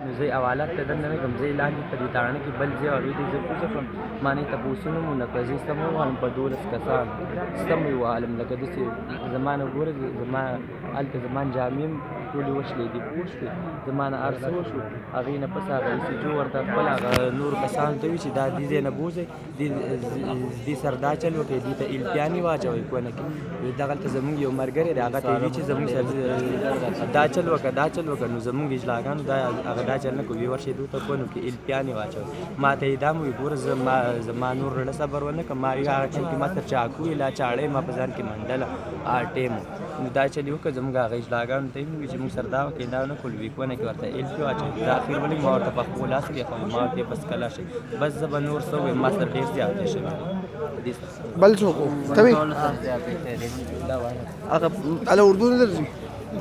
نو زه حوالات ته دننه نه کړم، زه یې لاندې په دې تاڼه کې بل ځای هغوی ته یې زه کوزه کړم. ما نه یې تپوسونه مو نه کړل، زه سم ووهلم په 12 کسان سم یې ووهلم لکه داسې زما نه ګوره زما هلته زما جامې هم ټولې وشلې دي پوه شوې، زما نه هر څه وشو. هغې نه پس هغه ایسیجو ورته خپل هغه نورو کسانو ته وي چې دا دې ځای نه بوځئ، دې سره دا چل وکړئ، دې ته التیانې واچوئ کونه کې. وایي دغلته زموږ یو ملګری دی هغه ته یې وي چې زموږ سره دا چل وکړه دا چل وکړه. نو زموږ اجلاګانو دا هغه دا چل نه کوي، ویې ورشئ دو ته کونو کې التیانې واچوئ. ما ته یې دا هم وایي ګوره زما نور رڼه صبر ونه کړم، ما وایي هغه ټایم کې ما سره چاقو وي لا چاړه یې ما په ځان کې منډله هغه ټایم و. نو دا چل یې وکړه زموږ هغه اجلاګانو ته یې وایي چې موږ سره دا وکړئ دا ونه کړو، وایي کونه کې ورته الټي واچوئ. دا اخر ولې ما ورته په خپلو لاس کېښود، ما ورته بس کله شئ بس زه به نور څه ووایم، ما سره ډېر زیاتې شوي دې سره بل څوک و ته وې هغه هله اردو نه درځي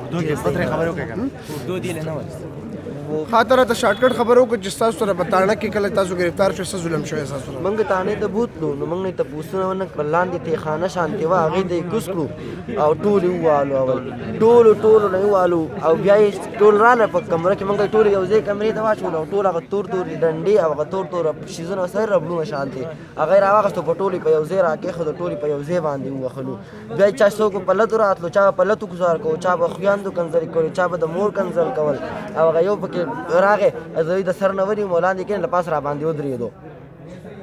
اردو کې سترې خبرې وکړې کنه اردو دې له نه ورځي خاطر ته شارټکټ خبرو کې چې تاسو سره په تاڼه کې کله تاسو گرفتار شو څه ظلم شوی تاسو سره منګ تانه ته بوتلو نو منګ نه ته پوسونه ونه لاندې ته خانه شانتي وا هغه دې کوس کړو او ټول یوالو اول ټول نه یوالو او بیا یې ټول رانه په کمره کې منګ ټول یو ځای کمرې ته واچول او ټول هغه تور ډنډې او هغه تور شیزونه سره ربلو شانتي هغه راوغستو په ټولې په یو ځای راکې خو ټولې په یو ځای باندې وخلو بیا چا څوک په لتو راتلو چا په لتو گزار کو چا په خویاندو کنځل کول چا په د مور کنځل کول او هغه یو پکې راغې زوی د سر نه ونی مولانا کې له پاس را باندې ودرېدو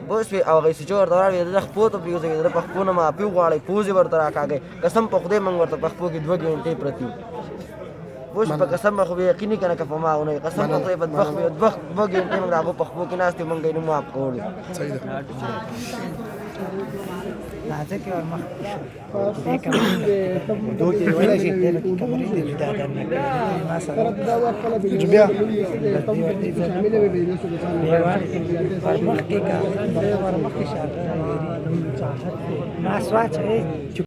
بوس وی او غیس جوړ دا راوي د خپل ته پیوځي د خپل نه ما پیو غواړي پوزي ورته راکاږي قسم په خدای منګ ورته په خپل کې 2 غنټې پرتی بوس په قسم خو به یقیني کنه که په ما ونه قسم په خدای په 2 غنټې موږ هغه په خپل کې ناشته منګ یې نو اپ کول صحیح ده راځه کې ورمخ دې کمرې دوه کې ولا شي دې کمرې دې دا درنه ما سره بیا ورمخ کې کا ورمخ کې شاته ما سواچ